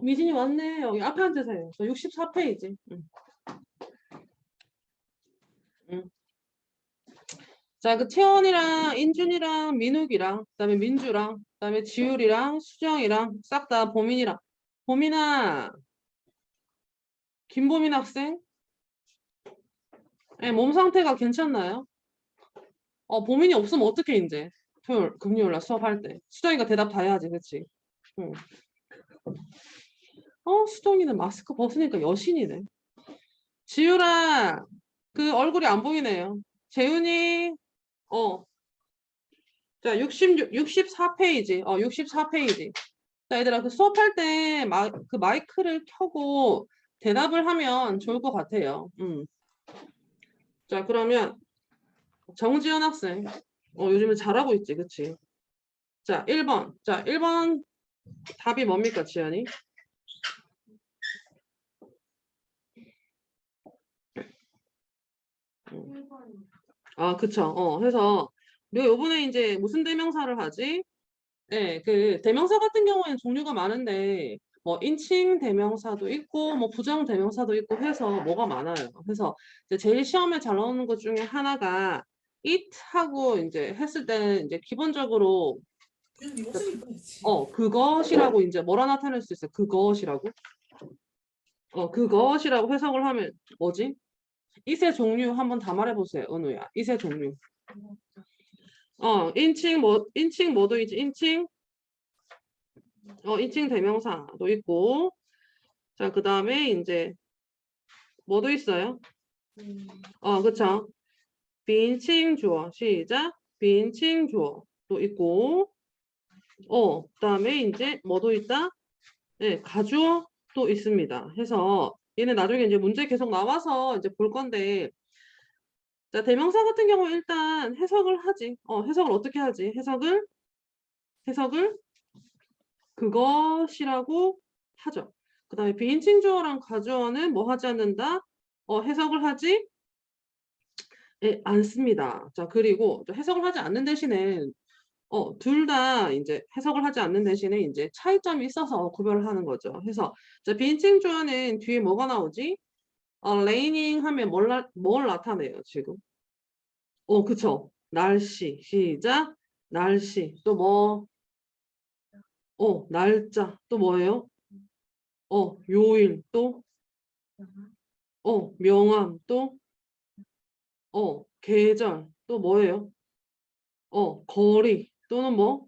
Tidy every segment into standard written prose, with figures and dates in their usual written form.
미진이 왔네. 여기 앞에 앉으세요. 64페이지. 자, 그 태원이랑 인준이랑 민욱이랑 그다음에 민주랑 그다음에 지율이랑 수정이랑 싹 다 보민이랑 보민아, 김보민 학생, 몸 상태가 괜찮나요? 보민이 없으면 어떻게 이제 토요일 금요일 날 수업할 때 수정이가 대답 다 해야지, 그렇지? 응. 수정이는 마스크 벗으니까 여신이네. 지율아, 그 얼굴이 안 보이네요. 재윤이, 자, 64페이지. 64페이지. 자, 얘들아, 그 수업할 때 그 마이크를 켜고 대답을 하면 좋을 것 같아요. 자, 그러면 정지현 학생. 요즘에 잘하고 있지, 그치? 자, 1번. 자, 1번 답이 뭡니까, 지현이? 그쵸. 그래서 우리가 요번에 이제 무슨 대명사를 하지? 네, 그 대명사 같은 경우에는 종류가 많은데 뭐 인칭 대명사도 있고 뭐 부정 대명사도 있고 해서 뭐가 많아요. 그래서 이제 제일 시험에 잘 나오는 것 중에 하나가 it 하고 이제 했을 때는 이제 기본적으로 그것이라고 이제 뭐라 나타낼 수 있어요? 그것이라고. 그것이라고 해석을 하면 뭐지? it의 종류 한번 다 말해보세요, 은우야. it의 종류. 인칭 뭐도 있지? 인칭 대명사도 있고. 자, 그 다음에 이제 뭐도 있어요? 그쵸. 빈칭 주어. 시작. 빈칭 주어도 있고. 그 다음에 이제 뭐도 있다? 네, 가주어도 있습니다. 해서 얘는 나중에 이제 문제 계속 나와서 이제 볼 건데, 자, 대명사 같은 경우 일단 해석을 하지. 해석을 어떻게 하지? 해석을 그것이라고 하죠. 그 다음에 비인칭 주어랑 가주어는 뭐 하지 않는다? 해석을 하지 않습니다. 자, 그리고 해석을 하지 않는 대신에 둘 다 이제 해석을 하지 않는 대신에 이제 차이점이 있어서 구별을 하는 거죠. 그래서 자, 비인칭 주어는 뒤에 뭐가 나오지? raining 하면 뭘 나타내요, 지금? 그쵸. 날씨. 시작. 날씨. 또 뭐? 날짜. 또 뭐예요? 요일. 또? 명함. 또? 계절. 또 뭐예요? 거리. 또는 뭐?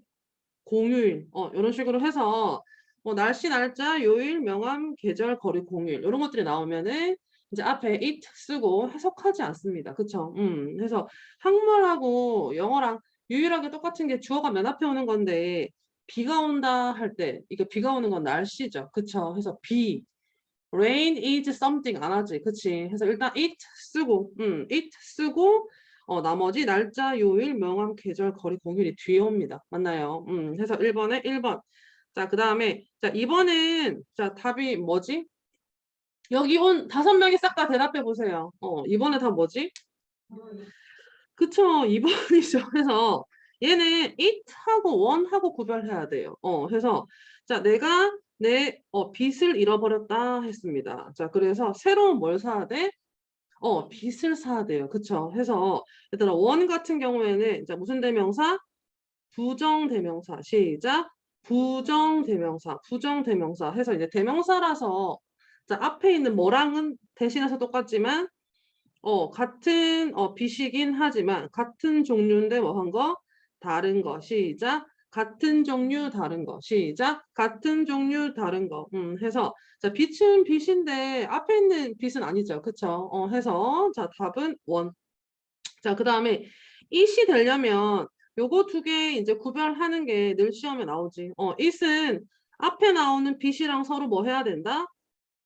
공휴일. 이런 식으로 해서 뭐 날씨, 날짜, 요일, 명함, 계절, 거리, 공휴일 이런 것들이 나오면은 이제 앞에 it 쓰고 해석하지 않습니다. 그쵸? 그래서 한국말하고 영어랑 유일하게 똑같은 게 주어가 맨 앞에 오는 건데 비가 온다 할 때 이게 비가 오는 건 날씨죠. 그쵸? 해서 rain is something 안 하지. 그치? 그래서 일단 it 쓰고 나머지 날짜, 요일, 명함, 계절, 거리, 공휴일이 뒤에 옵니다. 맞나요? 해서 1번에 1번. 자, 그 다음에 자, 2번은 자, 답이 뭐지? 여기 온 5명이 싹 다 대답해 보세요. 2번에 다 뭐지? 그쵸? 2번이죠. 그래서 얘는 it하고 one하고 구별해야 돼요. 그래서 자, 내가 내 빚을 잃어버렸다 했습니다. 자, 그래서 새로운 뭘 사야 돼? 빚을 사야 돼요. 그쵸? 해서 얘들아, 원 같은 경우에는 자, 무슨 대명사? 부정대명사. 시작. 부정대명사 해서 이제 대명사라서 자, 앞에 있는 뭐랑은 대신해서 똑같지만 같은 빚이긴 하지만 같은 종류인데 뭐 한 거? 다른 거. 시작. 같은 종류 다른 거. 시작. 같은 종류 다른 거. 해서 자, 빚은 빚인데 앞에 있는 빚은 아니죠. 그쵸? 해서 자, 답은 원. 자, 그다음에 it이 되려면 요거 두 개 이제 구별하는 게 늘 시험에 나오지. it은 앞에 나오는 빚이랑 서로 뭐 해야 된다?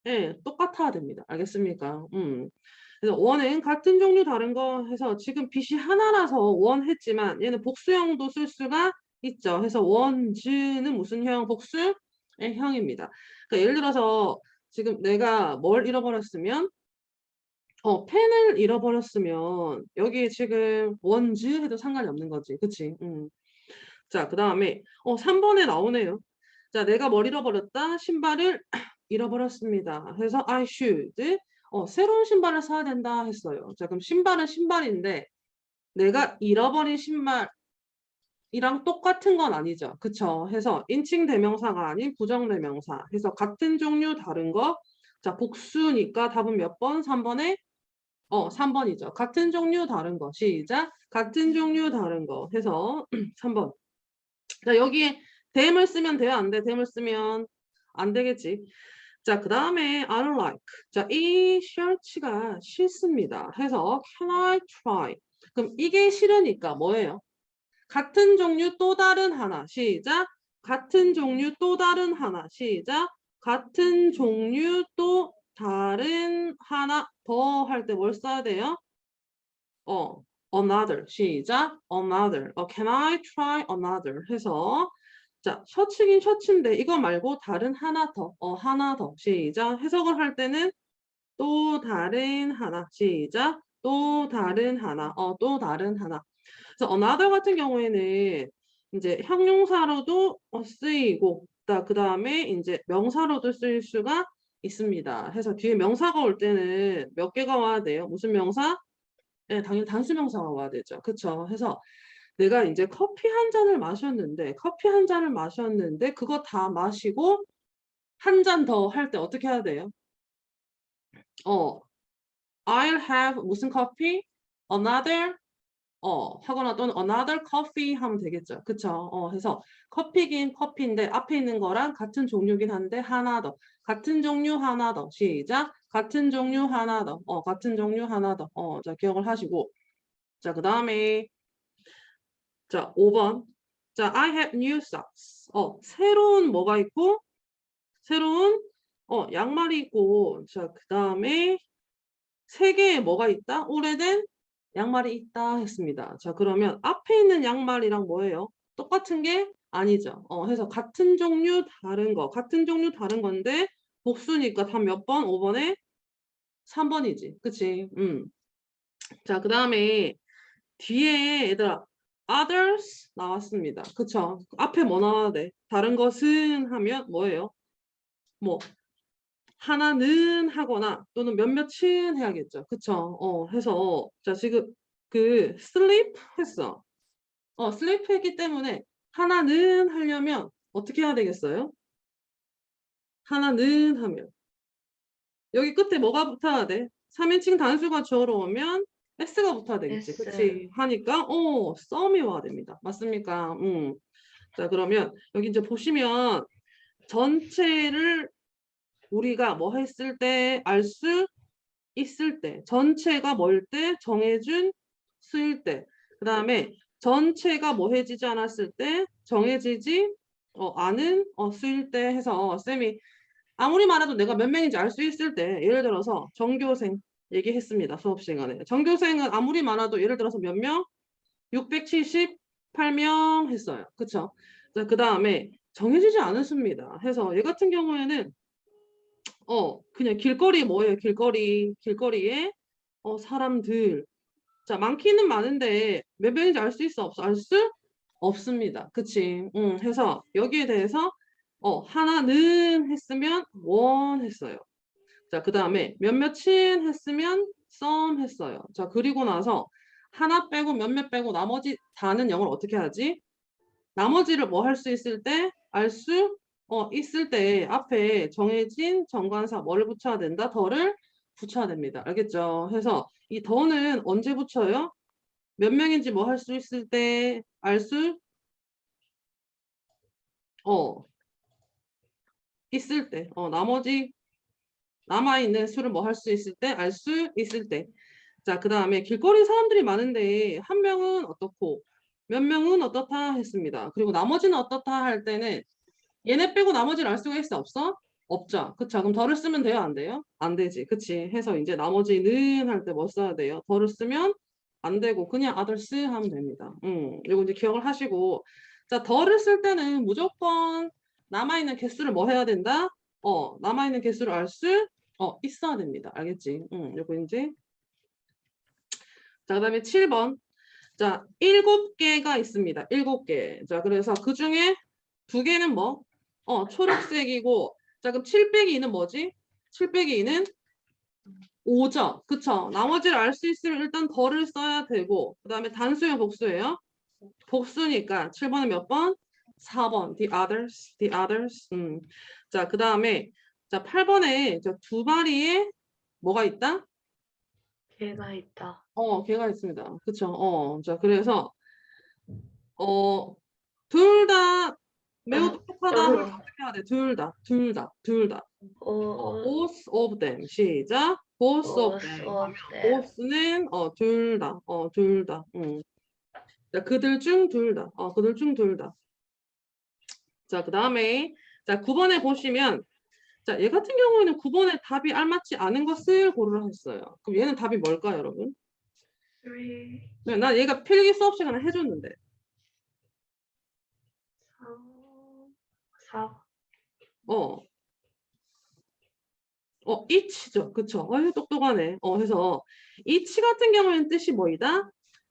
예, 똑같아야 됩니다. 알겠습니까? 그래서 원은 같은 종류 다른 거 해서 지금 빚이 하나라서 원 했지만 얘는 복수형도 쓸 수가 있죠. 해서 원즈는 무슨 형? 복수의 형입니다. 그러니까 예를 들어서 지금 내가 뭘 잃어버렸으면 펜을 잃어버렸으면 여기에 지금 원즈 해도 상관이 없는 거지. 그치? 자, 그 다음에 3번에 나오네요. 자, 내가 뭘 잃어버렸다? 신발을 잃어버렸습니다. 그래서 I should 새로운 신발을 사야 된다 했어요. 자, 그럼 신발은 신발인데 내가 잃어버린 신발이랑 똑같은 건 아니죠. 그쵸? 해서 인칭 대명사가 아닌 부정 대명사. 해서 같은 종류 다른 거. 자, 복수니까 답은 몇 번? 3번에 3번이죠. 같은 종류 다른 거. 시작. 같은 종류 다른 거. 해서 3번. 자, 여기에 them을 쓰면 돼요? 안 돼? them을 쓰면 안 되겠지. 자, 그 다음에 I don't like. 자, 이 셔츠가 싫습니다. 해서 can I try? 그럼 이게 싫으니까 뭐예요? 같은 종류 또 다른 하나. 시작. 같은 종류 또 다른 하나. 시작. 같은 종류 또 다른 하나 더 할 때 뭘 써야 돼요? another. 시작. another. can I try another? 해서 자, 셔츠긴 셔츠인데 이거 말고 다른 하나 더. 하나 더. 시작. 해석을 할 때는 또 다른 하나. 시작. 또 다른 하나. 또 다른 하나. 그래서 another 같은 경우에는 이제 형용사로도 쓰이고 그 다음에 이제 명사로도 쓰일 수가 있습니다. 해서 뒤에 명사가 올 때는 몇 개가 와야 돼요? 무슨 명사? 네, 당연히 단수 명사가 와야 되죠. 그쵸? 해서 내가 이제 커피 한 잔을 마셨는데 그거 다 마시고 한 잔 더 할 때 어떻게 해야 돼요? I'll have 무슨 커피? another 하거나 또는 another coffee 하면 되겠죠. 그쵸? 해서 커피긴 커피인데 앞에 있는 거랑 같은 종류긴 한데 하나 더. 같은 종류 하나 더. 시작. 같은 종류 하나 더. 같은 종류 하나 더. 자, 기억을 하시고. 자, 그 다음에 자, 5번. 자, I have new socks. 새로운 뭐가 있고 새로운 양말이 있고 자, 그 다음에 세 개의 뭐가 있다? 오래된 양말이 있다 했습니다. 자, 그러면 앞에 있는 양말이랑 뭐예요? 똑같은 게 아니죠. 해서 같은 종류 다른 거. 같은 종류 다른 건데 복수니까 답 몇 번? 5번에 3번이지. 그치? 자, 그 다음에 뒤에 얘들아 others 나왔습니다. 그쵸? 앞에 뭐 나와야 돼? 다른 것은 하면 뭐예요? 뭐 하나는 하거나 또는 몇몇은 해야겠죠. 그쵸? 해서 자, 지금 그 sleep 했어. sleep 했기 때문에 하나는 하려면 어떻게 해야 되겠어요? 하나는 하면 여기 끝에 뭐가 붙어야 돼? 3인칭 단수가 주어로 오면 s가 붙어야 되겠지. S. 그치? 하니까 some이 와야 됩니다. 맞습니까? 자, 그러면 여기 이제 보시면 전체를 우리가 뭐 했을 때 알 수 있을 때 전체가 뭘 때 정해준 수일 때 그 다음에 전체가 뭐 해지지 않았을 때 정해지지 않은 수일 때 해서 쌤이 아무리 많아도 내가 몇 명인지 알 수 있을 때 예를 들어서 전교생 얘기했습니다. 수업 시간에 전교생은 아무리 많아도 예를 들어서 몇 명? 678명 했어요. 그쵸? 그 다음에 정해지지 않은 수입니다. 해서 얘 같은 경우에는 그냥 길거리 뭐예요? 길거리에 사람들. 자, 많기는 많은데 몇 명인지 알 수 있어? 없어? 알 수 없습니다. 그치? 해서 여기에 대해서 하나는 했으면 one 했어요. 자, 그 다음에 몇몇은 했으면 some 했어요. 자, 그리고 나서 하나 빼고 몇몇 빼고 나머지 다는 영어를 어떻게 하지? 나머지를 뭐 할 수 있을 때? 알 수 있을 때 앞에 정해진 정관사 뭐를 붙여야 된다? 더를 붙여야 됩니다. 알겠죠? 해서 이 더는 언제 붙여요? 몇 명인지 뭐 할 수 있을 때 알 수 있을 때 나머지 남아있는 수를 뭐 할 수 있을 때 알 수 있을 때 자, 그 다음에 길거리 사람들이 많은데 한 명은 어떻고 몇 명은 어떻다 했습니다. 그리고 나머지는 어떻다 할 때는 얘네 빼고 나머지를 알 수가 있어? 없어? 없죠. 그쵸? 그럼 덜을 쓰면 돼요? 안 돼요? 안 되지. 그치? 해서 이제 나머지는 할 때 뭐 써야 돼요? 덜을 쓰면 안 되고 그냥 others 하면 됩니다. 이거 이제 기억을 하시고 자, 덜을 쓸 때는 무조건 남아있는 개수를 뭐 해야 된다? 남아있는 개수를 알 수 있어야 됩니다. 알겠지? 요거 이제 자, 그 다음에 7번. 자, 7개가 있습니다. 7개. 자, 그래서 그 중에 2개는 뭐? 초록색이고, 자, 그럼 7 빼기 2는 뭐지? 7 빼기 2는 5죠. 그쵸? 나머지를 알 수 있으면 일단 덜을 써야 되고, 그 다음에 단수예요, 복수예요? 복수니까 7번은 몇 번? 4번. The others, the others. 자, 그 다음에 자 8번에 두 마리의 뭐가 있다? 개가 있다. 개가 있습니다. 그쵸? 자, 그래서 둘 다 매우 똑똑하다. 어떻게 해야 돼? 둘 다. Both of them. 시작. Both of them. both는 둘 다. 둘 다. 자, 그들 중 둘 다. 그들 중 둘 다. 자, 그 다음에 자 9번에 보시면 자, 얘 같은 경우에는 9번에 답이 알맞지 않은 것을 고르라 했어요. 그럼 얘는 답이 뭘까요, 여러분? 네, 난 얘가 필기 수업 시간에 해줬는데. 4. each죠. 그쵸? 똑똑하네. 해서 each 같은 경우에는 뜻이 뭐이다?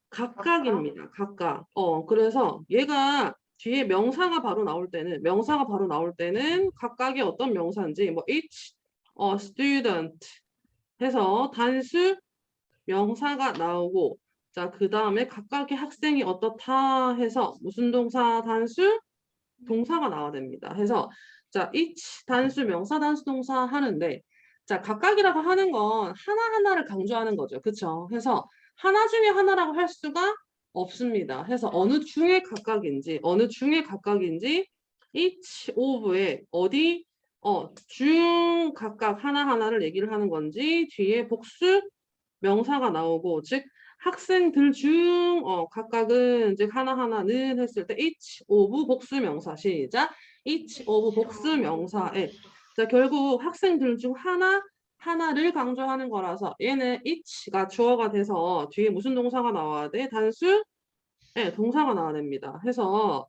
각각입니다. 각각. 그래서 얘가 뒤에 명사가 바로 나올 때는 각각이 어떤 명사인지 뭐 each student 해서 단수 명사가 나오고 자, 그 다음에 각각의 학생이 어떻다 해서 무슨 동사 단수 동사가 나와야 됩니다. 해서 자, each 단수 명사 단수 동사 하는데 자, 각각이라고 하는 건 하나하나를 강조하는 거죠. 그쵸? 해서 하나 중에 하나라고 할 수가 없습니다. 해서 어느 중에 각각인지 each of의 어디 중 각각 하나하나를 얘기를 하는 건지 뒤에 복수 명사가 나오고 즉 학생들 중 각각은 즉 하나하나는 했을 때 each of 복수 명사 시작 each of 복수 명사에 자 결국 학생들 중 하나를 강조하는 거라서 얘는 each가 주어가 돼서 뒤에 무슨 동사가 나와야 돼? 단수? 네, 동사가 나와야 됩니다. 해서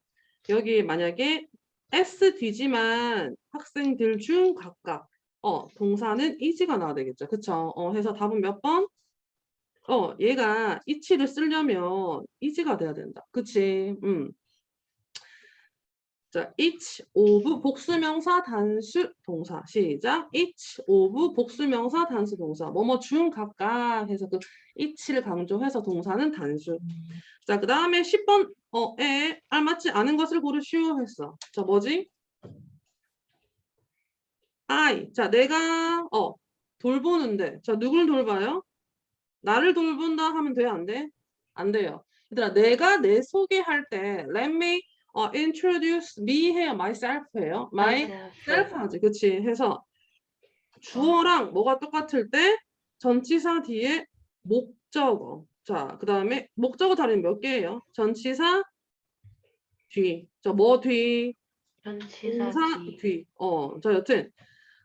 여기 만약에 S 뒤지만 학생들 중 각각 동사는 is가 나와야 되겠죠. 그쵸? 해서 답은 몇 번? 얘가 each를 쓰려면 is가 돼야 된다. 그치? 자, each of 복수명사 단수 동사 시작. each of 복수명사 단수 동사 뭐뭐 중 각각 해서 그 each를 강조해서 동사는 단수. 자, 그 다음에 10번에 알맞지 않은 것을 고르시오 했어. 자, 뭐지? I. 자, 내가 돌보는데 자, 누굴 돌봐요? 나를 돌본다 하면 돼요? 안 돼? 안 돼요. 얘들아, 내가 내 소개할 때 let me introduce me 해요? myself 해요? myself 하지. 그치? 해서 주어랑 뭐가 똑같을 때 전치사 뒤에 목적어. 자, 그 다음에 목적어 다리는 몇 개예요? 전치사 뒤. 자, 뭐 뒤? 전치사 뒤. 자, 여튼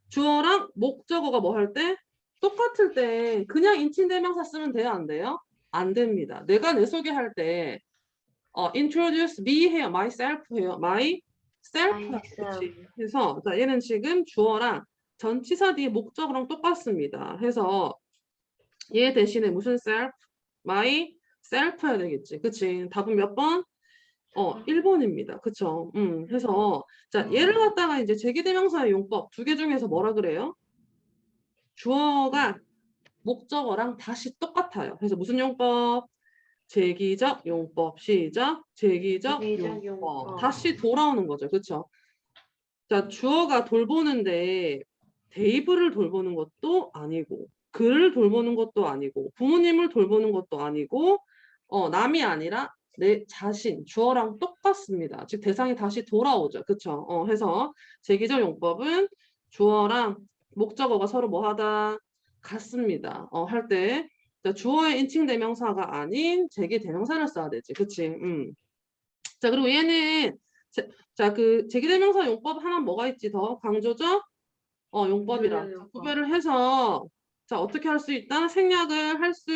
주어랑 목적어가 뭐 할 때? 똑같을 때 그냥 인칭대명사 쓰면 돼요? 안 돼요? 안 됩니다. 내가 내 소개할 때 introduce me 해요? myself 해요? myself. 그치? 그래서 자, 얘는 지금 주어랑 전치사 뒤에 목적어랑 똑같습니다. 해서 얘 대신에 무슨 self? myself 해야 되겠지. 그치? 답은 몇 번? 1번입니다. 그쵸? 해서 자, 얘를 갖다가 이제 제기대명사의 용법 두 개 중에서 뭐라 그래요? 주어가 목적어랑 다시 똑같아요. 그래서 무슨 용법? 제기적 용법. 시작. 제기적 용법. 다시 돌아오는 거죠. 그쵸? 자, 주어가 돌보는데 데이브를 돌보는 것도 아니고 그를 돌보는 것도 아니고 부모님을 돌보는 것도 아니고 남이 아니라 내 자신, 주어랑 똑같습니다. 즉 대상이 다시 돌아오죠. 그쵸? 해서 제기적 용법은 주어랑 목적어가 서로 뭐하다? 같습니다. 할 때 주어의 인칭 대명사가 아닌 제기 대명사를 써야 되지. 그치? 자, 그리고 얘는 자, 그 제기대명사 용법 하나 뭐가 있지? 더 강조죠? 용법이라 구별을 해서 자, 어떻게 할 수 있다? 생략을 할 수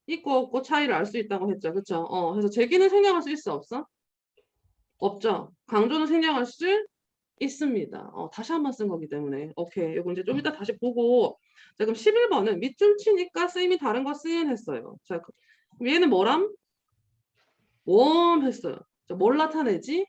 있고 없고 차이를 알 수 있다고 했죠. 그쵸? 그래서 제기는 생략할 수 있어? 없어? 없죠. 강조는 생략할 수 있습니다. 다시 한 번 쓴 거기 때문에. 오케이. 이거 이제 좀 이따 다시 보고. 자, 그럼 11번은 밑줄 치니까 쓰임이 다른 거 쓰인 했어요. 자, 얘는 뭐람? 웜 했어요. 자, 뭘 나타내지?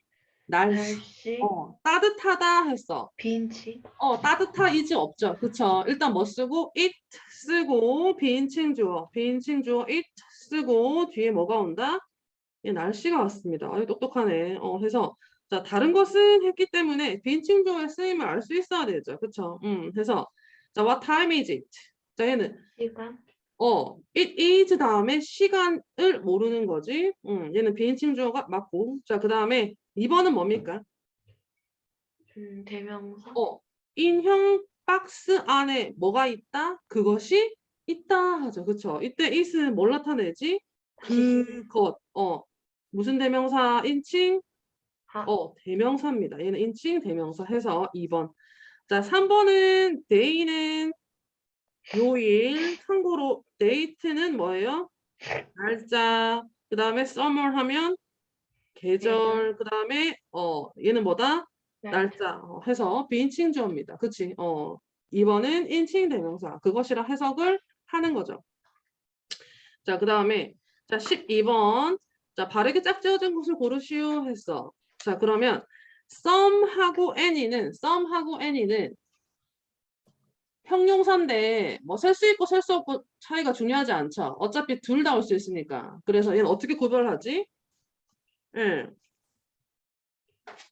날씨. 날씨. 따뜻하다 했어. 빈치. 따뜻하이지 없죠. 그쵸? 일단 뭐 쓰고 it 쓰고 비인칭 주어 it 쓰고 뒤에 뭐가 온다? 예, 날씨가 왔습니다. 아유, 똑똑하네. 해서 자, 다른 것은 했기 때문에 비인칭 주어의 쓰임을 알 수 있어야 되죠. 그쵸? 해서 자, what time is it? 자, 얘는 시간. it is 다음에 시간을 모르는 거지. 얘는 비인칭 주어가 맞고. 자, 그 다음에 2번은 뭡니까? 대명사. 인형 박스 안에 뭐가 있다? 그것이 있다 하죠. 그쵸? 이때 it은 뭘 나타내지? 그것. 무슨 대명사? 인칭? 하. 대명사입니다. 얘는 인칭 대명사 해서 2번. 자, 3번은 day는 요일, 참고로 date는 뭐예요? 날짜. 그 다음에 summer 하면 계절. 그 다음에 얘는 뭐다? 날짜. 해서 비인칭 주어입니다. 그치? 2번은 인칭 대명사. 그것이라 해석을 하는 거죠. 자, 그 다음에 자 12번. 자, 바르게 짝지어진 것을 고르시오 했어. 자, 그러면 some하고 any는 형용사인데 뭐 셀 수 있고 셀 수 없고 차이가 중요하지 않죠. 어차피 둘 다 올 수 있으니까. 그래서 얘는 어떻게 구별하지? 예.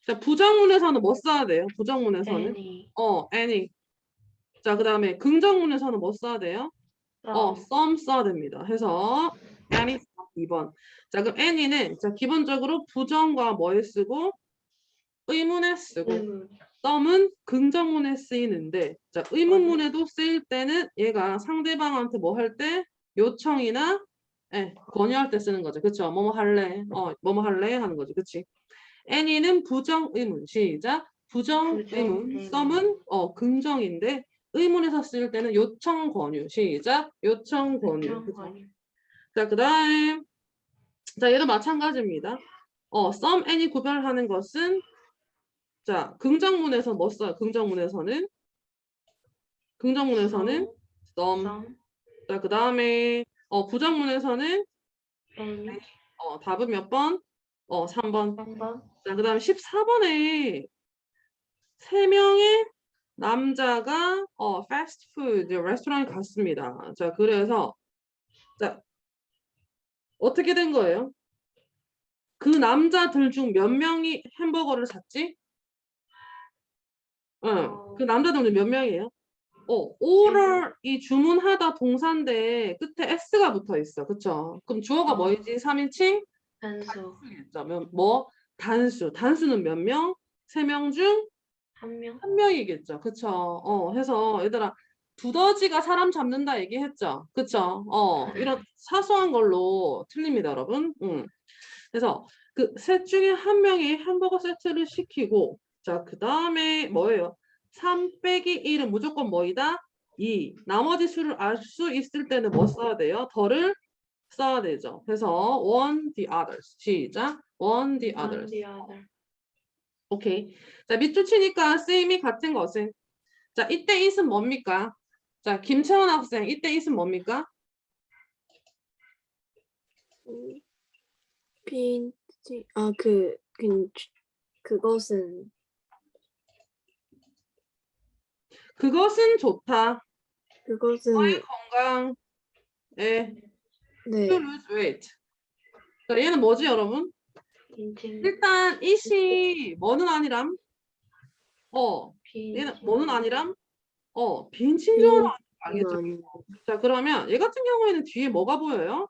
자, 부정문에서는 뭐 써야 돼요? 부정문에서는 any. any. 자, 그 다음에 긍정문에서는 뭐 써야 돼요? some 써야 됩니다. 해서 any 2번. 자, 그럼 any는 자, 기본적으로 부정과 뭐에 쓰고 의문에 쓰고 의문. some은 긍정문에 쓰이는데 자, 의문문에도 쓰일 때는 얘가 상대방한테 뭐 할 때 요청이나 권유할 때 쓰는 거죠. 그쵸? 뭐뭐 할래? 뭐뭐 할래? 하는 거죠. 그치? any는 부정 의문. 시작. 부정 의문. 의문. some은 긍정인데 의문에서 쓸 때는 요청 권유. 시작. 요청 권유. 그쵸? 권유. 자, 그다음 자, 얘도 마찬가지입니다. some, any 구별하는 것은 자, 긍정문에서 뭐 써요? 긍정문에서는 some. some. 자, 그다음에 부정문에서는 any. 답은 몇 번? 3번. 3번. 자, 그다음에 14번에 3명의 남자가 패스트푸드 레스토랑에 갔습니다. 자, 그래서 자, 어떻게 된 거예요? 그 남자들 중 몇 명이 햄버거를 샀지? 그 남자들 중 몇 명이에요? order이 주문하다 동사인데 끝에 s가 붙어 있어. 그쵸? 그럼 주어가 뭐이지? 3인칭? 단수. 뭐? 단수. 단수는 몇 명? 3명 중? 1명. 1명이겠죠. 그쵸? 해서 얘들아 두더지가 사람 잡는다 얘기했죠. 그쵸? 이런 사소한 걸로 틀립니다, 여러분. 그래서 그 셋 중에 한 명이 햄버거 세트를 시키고 자, 그 다음에 뭐예요? 3 빼기 1은 무조건 뭐이다? 2. 나머지 수를 알 수 있을 때는 뭐 써야 돼요? 더를 써야 되죠. 그래서 one the others. 시작. one the others. 오케이. 자, 밑줄 치니까 쓰임이 같은 것은 자, 이때 it은 뭡니까? 자, 김채원 학생, 이때 it은 뭡니까? 빈지 그것은 그것은 좋다. 그것은 너의 건강에 네 to lose weight. 자, 얘는 뭐지, 여러분? 인칭. 일단 it이 뭐는 아니람? 얘는 뭐는 아니람? 빈칭조어로 알겠죠? 자, 그러면 얘 같은 경우에는 뒤에 뭐가 보여요?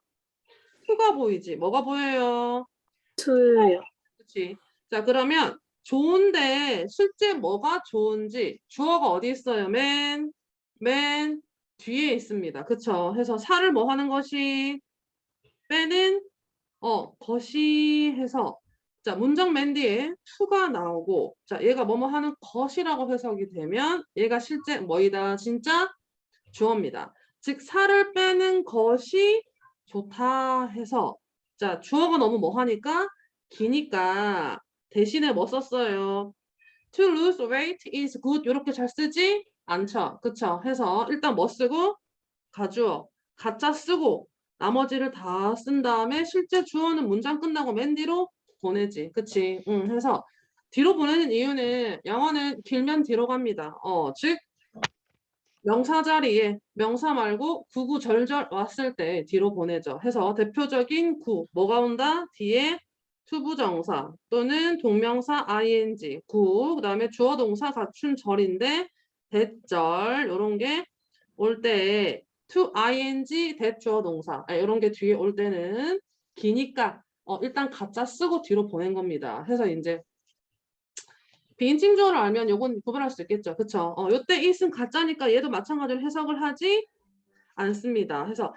to가 보이지. 뭐가 보여요? to요. 그렇지. 자, 그러면 좋은데 실제 뭐가 좋은지 주어가 어디 있어요? 맨 뒤에 있습니다. 그쵸? 해서 살을 뭐 하는 것이 빼는 것이 해서 자, 문장 맨 뒤에 to가 나오고 자, 얘가 뭐뭐 하는 것이라고 해석이 되면 얘가 실제 뭐이다? 진짜 주어입니다. 즉 살을 빼는 것이 좋다 해서 자, 주어가 너무 뭐 하니까 기니까 대신에 뭐 썼어요? To lose weight is good 이렇게 잘 쓰지 않죠. 그쵸? 해서 일단 뭐 쓰고 가주어 가짜 쓰고 나머지를 다 쓴 다음에 실제 주어는 문장 끝나고 맨 뒤로 보내지. 그치? 해서 뒤로 보내는 이유는 영어는 길면 뒤로 갑니다. 즉 명사 자리에 명사 말고 구구절절 왔을 때 뒤로 보내죠. 해서 대표적인 구 뭐가 온다? 뒤에 투부정사 또는 동명사 ing 구 그다음에 주어 동사 갖춘 절인데 대절 요런 게 올 때 to ing 대주어 동사 이런 게 뒤에 올 때는 기니까 일단 가짜 쓰고 뒤로 보낸 겁니다. 해서 이제 비인칭 주어를 알면 요건 구별할 수 있겠죠. 그쵸? 요때 it은 가짜니까 얘도 마찬가지로 해석을 하지 않습니다. 해서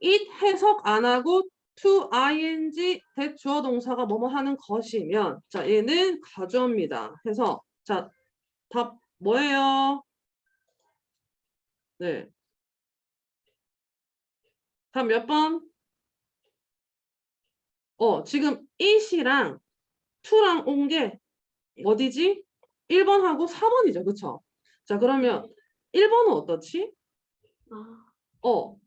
it 해석 안 하고 to ing 대주어 동사가 뭐뭐 하는 것이면 자 얘는 가주어입니다. 해서 자 답 뭐예요? 네. 답 몇 번? 지금 it이랑 to랑 온 게 어디지? 1번하고 4번이죠. 그쵸? 자 그러면 1번은 어떻지?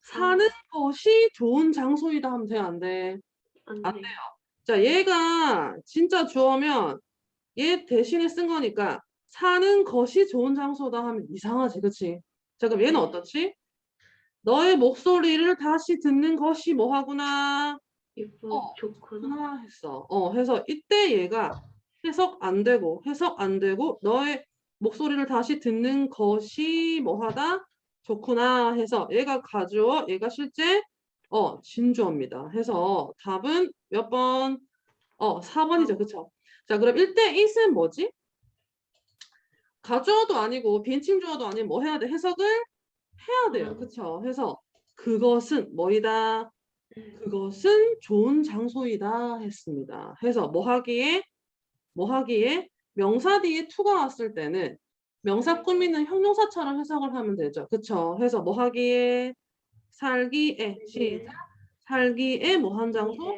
사는 것이 좋은 장소이다 하면 돼, 안 돼? 안 안 돼. 돼요. 자, 얘가 진짜 주어면 얘 대신에 쓴 거니까 사는 것이 좋은 장소다 하면 이상하지, 그치? 자, 그럼 얘는 네. 어떻지? 너의 목소리를 다시 듣는 것이 뭐 하구나? 좋구나. 하나 했어. 해서 이때 얘가 해석 안 되고 너의 목소리를 다시 듣는 것이 뭐하다? 좋구나 해서 얘가 가주어, 얘가 실제 진주어입니다. 해서 답은 몇 번? 4번이죠. 그쵸? 자, 그럼 1대 1은 뭐지? 가주어도 아니고 빈칭주어도 아니고 뭐 해야 돼? 해석을 해야 돼요. 그쵸? 해서 그것은 뭐이다? 그것은 좋은 장소이다 했습니다. 해서 뭐 하기에 명사 뒤에 to가 왔을 때는 명사 꾸미는 형용사처럼 해석을 하면 되죠. 그쵸? 해서 뭐 하기에 살기에 시작 살기에 뭐 한 장소?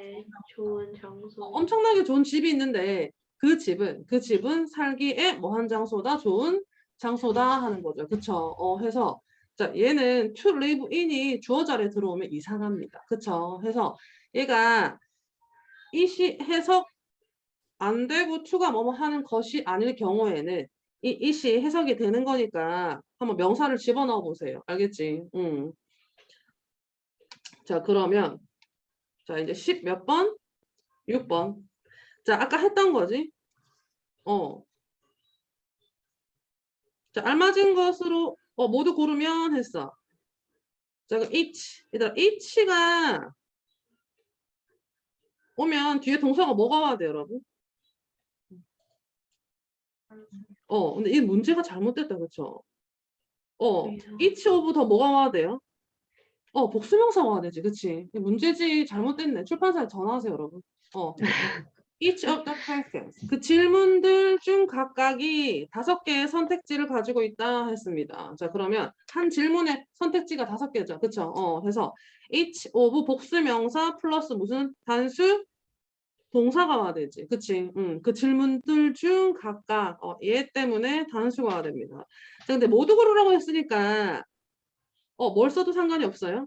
좋은 장소. 엄청나게 좋은 집이 있는데 그 집은 살기에 뭐 한 장소다? 좋은 장소다 하는 거죠. 그쵸? 해서 자 얘는 to live in이 주어 자리에 들어오면 이상합니다. 그쵸? 해서 얘가 이시 해석 안 되고 to가 뭐뭐 하는 것이 아닐 경우에는 이 it이 해석이 되는 거니까 한번 명사를 집어넣어 보세요. 알겠지? 자 그러면 자 이제 10 몇 번? 6번. 자 아까 했던 거지? 자 알맞은 것으로 모두 고르면 했어. 자 그럼 얘들아 each가 오면 뒤에 동사가 뭐가 와야 돼요 여러분? 근데 이 문제가 잘못됐다 그쵸? each of 더 뭐가 와야 돼요? 복수명사 와야 되지, 그치? 문제지 잘못됐네. 출판사에 전화하세요, 여러분. Each of the questions. 그 질문들 중 각각이 5개의 선택지를 가지고 있다 했습니다. 자, 그러면 한 질문에 선택지가 5개죠, 그쵸? 해서 each of 복수명사 플러스 무슨 단수 동사가 와야 되지, 그치? 그 질문들 중 각각 얘 때문에 단수가 와야 됩니다. 자, 근데 모두 고르라고 했으니까 뭘 써도 상관이 없어요?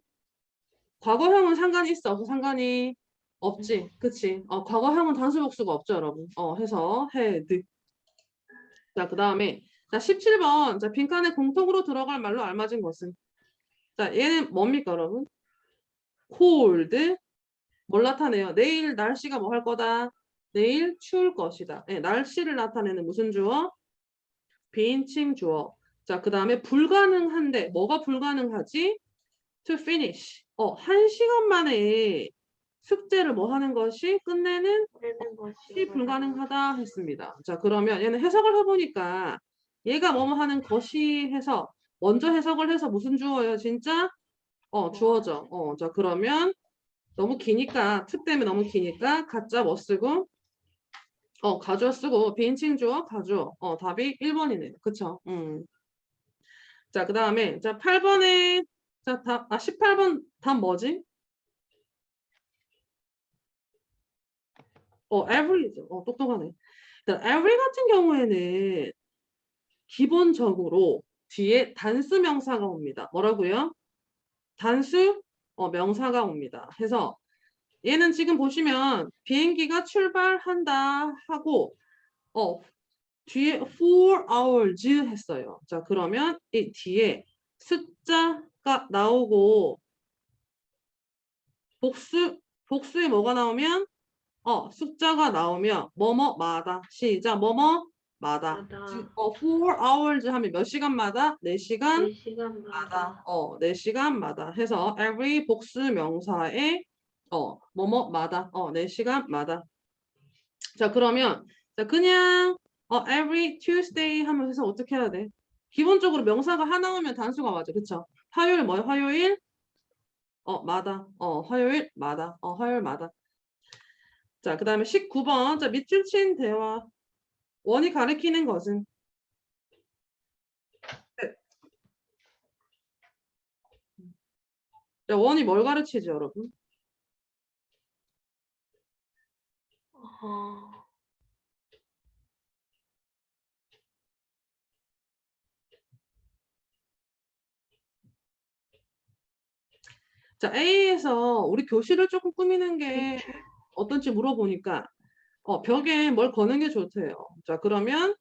과거형은 상관이 있어? 없어? 상관이 없지? 그치? 과거형은 단수 복수가 없죠, 여러분. 해서 had. 자, 그 다음에 자 17번. 자, 빈칸에 공통으로 들어갈 말로 알맞은 것은 자, 얘는 뭡니까, 여러분? cold. 뭘 나타내요? 내일 날씨가 뭐 할 거다? 내일 추울 것이다. 날씨를 나타내는 무슨 주어? 비인칭 주어. 자, 그 다음에 불가능한데 뭐가 불가능하지? to finish. 1시간 만에 숙제를 뭐 하는 것이 끝내는 것이 불가능하다 했습니다. 자, 그러면 얘는 해석을 해보니까 얘가 뭐뭐 하는 것이 해서 먼저 해석을 해서 무슨 주어예요? 진짜? 주어죠. 자, 그러면 너무 기니까 to 때문에 너무 기니까 가짜 뭐 쓰고 가주어 쓰고 비인칭 주어 가주어. 답이 1번이네요. 그쵸? 자, 그 다음에 자 8번에 자, 18번 답 뭐지? every죠. 똑똑하네. every 같은 경우에는 기본적으로 뒤에 단수 명사가 옵니다. 뭐라고요? 단수 명사가 옵니다. 해서 얘는 지금 보시면 비행기가 출발한다 하고 뒤에 4 hours 했어요. 자, 그러면 이 뒤에 숫자가 나오고 복수에 뭐가 나오면 숫자가 나오면 뭐뭐마다 시작 뭐뭐마다 마다 4 hours 하면 몇 시간마다 4시간 4시간마다 4시간마다 해서 every 복수 명사에 뭐뭐마다 4시간마다. 자, 그러면 자, 그냥 every Tuesday 하면 해서 어떻게 해야 돼? 기본적으로 명사가 하나 오면 단수가 맞아. 그쵸? 화요일 뭐야? 화요일 마다. 화요일마다. 화요일마다. 자, 그다음에 19번. 자, 밑줄 친 대화. 원이 가리키는 것은 자, 원이 뭘 가르치지, 여러분? 어, 자, A에서 우리 교실을 조금 꾸미는 게 어떤지 물어보니까 벽에 뭘 거는 게 좋대요. 자, 그러면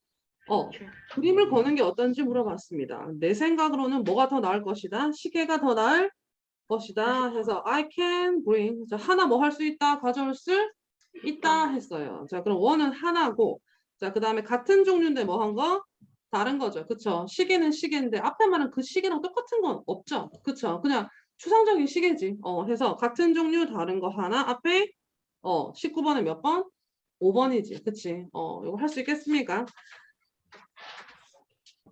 그림을 거는 게 어떤지 물어봤습니다. 내 생각으로는 뭐가 더 나을 것이다? 시계가 더 나을 것이다 해서 I can bring 자, 하나 뭐 할 수 있다 가져올 수 있다 했어요. 자, 그럼 원은 하나고 자, 그 다음에 같은 종류인데 뭐 한 거? 다른 거죠. 그쵸? 시계는 시계인데 앞에 말은 그 시계랑 똑같은 건 없죠. 그쵸? 그냥 추상적인 시계지. 해서 같은 종류 다른 거 하나 앞에 19번은 몇 번? 5번이지. 그치? 이거 할 수 있겠습니까?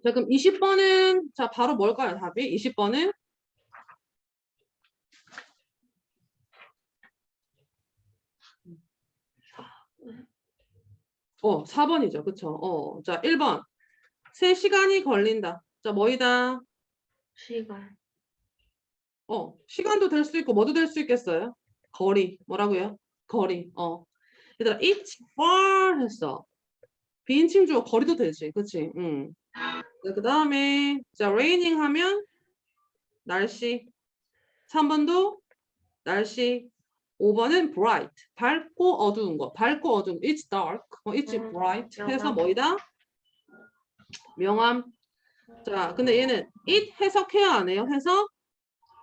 자, 그럼 20번은 자, 바로 뭘까요? 답이 20번은 4번이죠. 그쵸? 자, 1번. 3시간이 걸린다. 자, 뭐이다? 시간 시간도 될 수 있고 뭐도 될 수 있겠어요? 거리. 뭐라고요? 거리. 얘들아, it's far 했어. 비인칭 주어 거리도 되지. 그치? 자, 그 다음에 자, raining 하면 날씨. 3번도 날씨. 5번은 bright. 밝고 어두운 거. 밝고 어두운 거. It's dark. It's bright. 해서 명암. 뭐이다? 명암. 자, 근데 얘는 it 해석해야 안 해요. 해석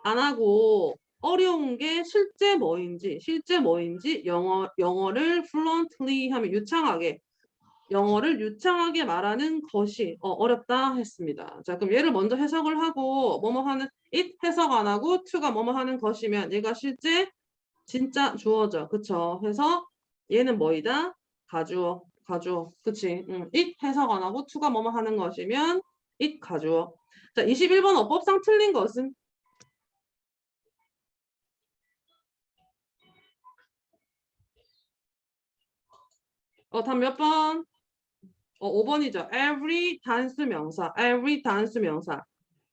안 하고 어려운 게 실제 뭐인지 영어를 fluently 하면 유창하게 영어를 유창하게 말하는 것이 어렵다 했습니다. 자, 그럼 얘를 먼저 해석을 하고 뭐뭐 하는 it 해석 안 하고 to가 뭐뭐 하는 것이면 얘가 실제 진짜 주어져. 그쵸? 해서 얘는 뭐이다? 가주어. 그치? it 해석 안 하고 to가 뭐뭐 하는 것이면 it 가주어. 자, 21번 어법상 틀린 것은 답 몇 번? 5번이죠. every 단수 명사.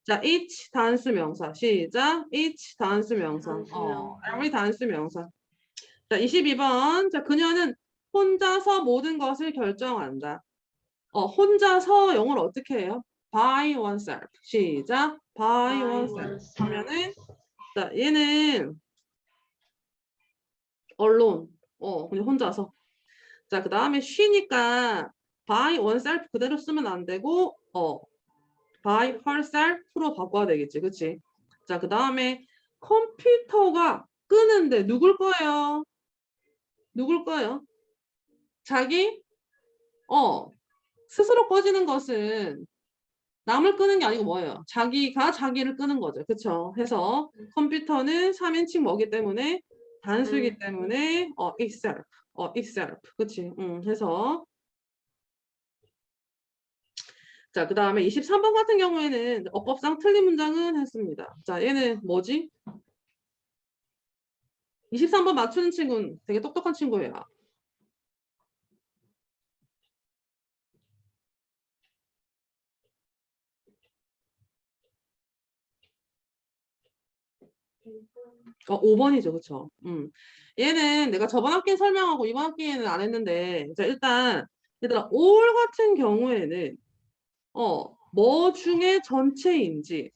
자, each 단수 명사. 시작. each 단수 명사. 단수 명사. every 단수 명사. 자, 22번. 자, 그녀는 혼자서 모든 것을 결정한다. 혼자서 영어를 어떻게 해요? by oneself. 시작. by oneself. 하면은 자, 얘는 alone. 그냥 혼자서. 자, 그 다음에 she니까 by oneself 그대로 쓰면 안 되고 by herself로 바꿔야 되겠지. 그치? 자, 그 다음에 컴퓨터가 끄는데 누굴 거예요? 자기? 스스로 꺼지는 것은 남을 끄는 게 아니고 뭐예요? 자기가 자기를 끄는 거죠. 그쵸? 해서 컴퓨터는 3인칭 뭐기 때문에 단수이기 때문에 itself. 그치? 해서 자, 그 다음에 23번 같은 경우에는 어법상 틀린 문장은 했습니다. 자, 얘는 뭐지? 23번 맞추는 친구는 되게 똑똑한 친구예요. 어, 5번이죠. 그쵸? 얘는 내가 저번 학기에 설명하고 이번 학기에는 안 했는데, 자, 일단, 얘들아, all 같은 경우에는, 뭐 중에 전체인지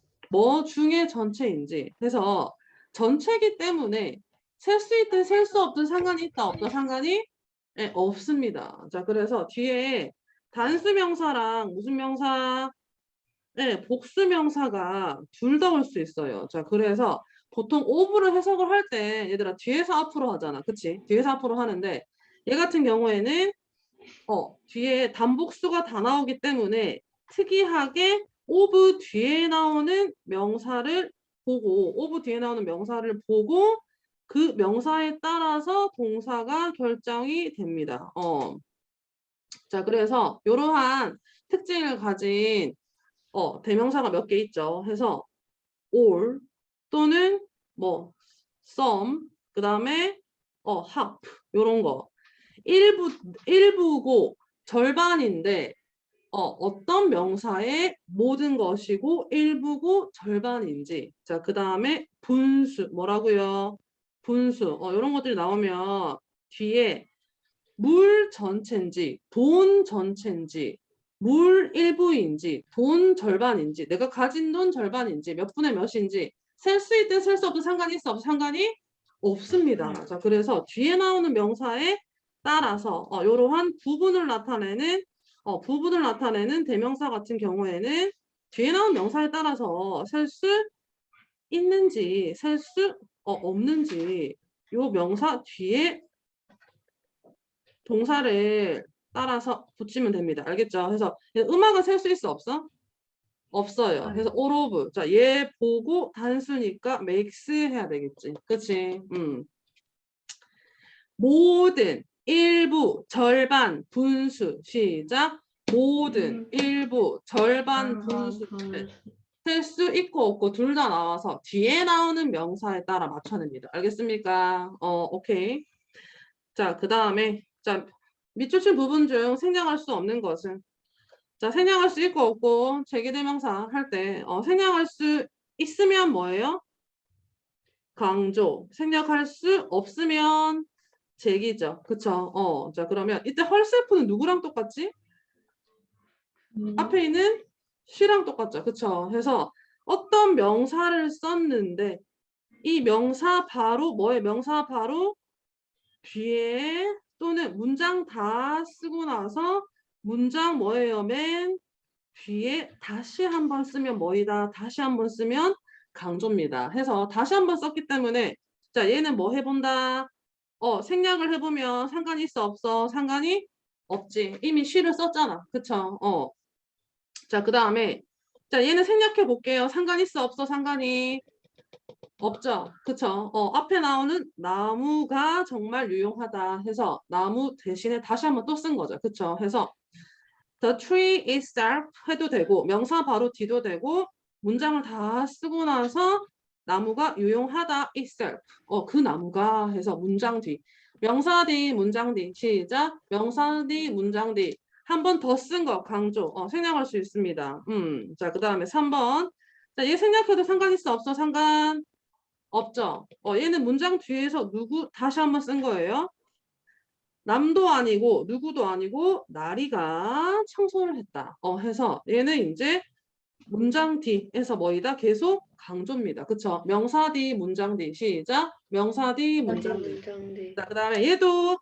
해서 전체이기 때문에 셀 수 있든 셀 수 없든 상관이 있다, 없다, 상관이 없습니다. 자, 그래서 뒤에 단수명사랑 무슨 명사? 네, 복수명사가 둘 다 올 수 있어요. 자, 그래서 보통 of를 해석을 할 때 얘들아 뒤에서 앞으로 하잖아. 그치? 뒤에서 앞으로 하는데 얘 같은 경우에는 뒤에 단복수가 다 나오기 때문에 특이하게 of 뒤에 나오는 명사를 보고 of 뒤에 나오는 명사를 보고 그 명사에 따라서 동사가 결정이 됩니다. 자, 그래서 이러한 특징을 가진 대명사가 몇 개 있죠. 해서 all 또는 뭐 some 그다음에 half 요런 거 일부고 절반인데 어떤 명사의 모든 것이고 일부고 절반인지 자 그다음에 분수 뭐라고요? 분수 이런 것들이 나오면 뒤에 물 전체인지 돈 전체인지 물 일부인지 돈 절반인지 내가 가진 돈 절반인지 몇 분의 몇인지 셀 수 있든 셀 수 없든 상관이 있어 없어 상관이 없습니다. 자 그래서 뒤에 나오는 명사에 따라서 이러한 부분을 나타내는 대명사 같은 경우에는 뒤에 나오는 명사에 따라서 셀 수 있는지 셀 수 없는지 요 명사 뒤에 동사를 따라서 붙이면 됩니다. 알겠죠? 그래서 음악은 셀 수 있어 없어? 없어요. 그래서 all of. 자, 얘 보고 단수니까 makes 해야 되겠지. 그치? 모든, 일부, 절반, 분수. 시작. 모든, 일부, 절반, 분수. 셀 수 있고 없고 둘 다 나와서 뒤에 나오는 명사에 따라 맞춰냅니다. 알겠습니까? 오케이. 자, 그 다음에 자 밑줄 부분 중 생략할 수 없는 것은 자 생략할 수 있고 없고 제기대명사 할 때 생략할 수 있으면 뭐예요? 강조. 생략할 수 없으면 제기죠. 그쵸? 자 그러면 이때 헐셀프는 누구랑 똑같지? 앞에 있는 she랑 똑같죠. 그쵸? 해서 어떤 명사를 썼는데 이 명사 바로 뭐의 명사 바로 뒤에 또는 문장 다 쓰고 나서 문장 뭐예요? 맨 뒤에 다시 한번 쓰면 뭐이다? 다시 한번 쓰면 강조입니다. 해서 다시 한번 썼기 때문에 자 얘는 뭐 해본다? 생략을 해보면 상관이 있어 없어? 상관이 없지. 이미 she를 썼잖아. 그쵸? 자 그 다음에 자 얘는 생략해 볼게요. 상관 있어 없어? 상관이 없죠. 그쵸? 앞에 나오는 나무가 정말 유용하다 해서 나무 대신에 다시 한번 또 쓴 거죠. 그쵸? 해서 the tree itself 해도 되고 명사 바로 뒤도 되고 문장을 다 쓰고 나서 나무가 유용하다 itself. 그 나무가 해서 문장 뒤. 명사 뒤 문장 뒤. 시작. 명사 뒤 문장 뒤. 한 번 더 쓴 거 강조. 생략할 수 있습니다. 자, 그 다음에 3번. 자, 얘 생략해도 상관 있어 없어? 상관 없죠. 얘는 문장 뒤에서 누구 다시 한번 쓴 거예요. 남도 아니고 누구도 아니고 나리가 청소를 했다. 해서 얘는 이제 문장 뒤에서 뭐이다? 계속 강조입니다. 그쵸? 명사 뒤 문장 뒤 시작. 명사 뒤 문장 뒤. 자, 그 다음에 얘도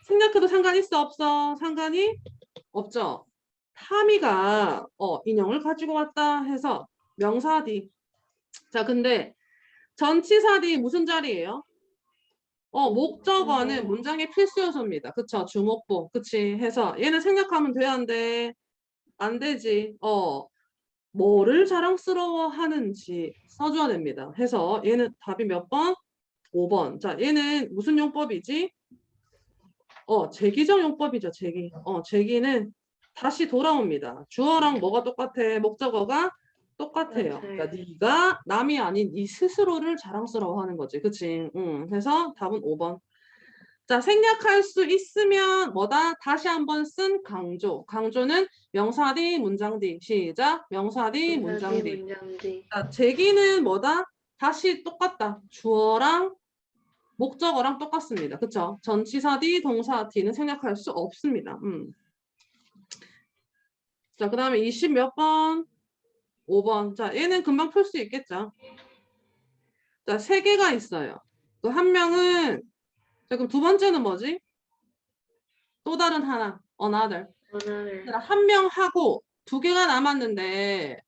생략해도 상관 있어 없어? 상관이 없죠. 타미가 인형을 가지고 왔다 해서 명사 뒤. 자, 근데 전치사 뒤 무슨 자리예요? 목적어는 문장의 필수 요소입니다. 그쵸? 주목보. 그치? 해서 얘는 생략하면 돼, 안 돼? 안 되지. 뭐를 자랑스러워 하는지 써줘야 됩니다. 해서 얘는 답이 몇 번? 5번. 자, 얘는 무슨 용법이지? 제기적 용법이죠, 제기. 제기는 다시 돌아옵니다. 주어랑 뭐가 똑같아? 목적어가 똑같아요. 그러니까 네가 남이 아닌 이 스스로를 자랑스러워하는 거지. 그치? 그래서 답은 5번. 자, 생략할 수 있으면 뭐다? 다시 한번 쓴 강조. 강조는 명사 뒤 문장 뒤. 시작. 명사 뒤 문장 뒤. 자, 제기는 뭐다? 다시 똑같다. 주어랑 목적어랑 똑같습니다. 그쵸? 전치사 뒤 동사 뒤는 생략할 수 없습니다. 자, 그 다음에 20 몇 번? 5번. 자, 얘는 금방 풀 수 있겠죠? 자, 3개가 있어요. 그 한 명은, 자, 그럼 두 번째는 뭐지? 또 다른 하나, another. 원하를 한 명 하고 두 개가 남았는데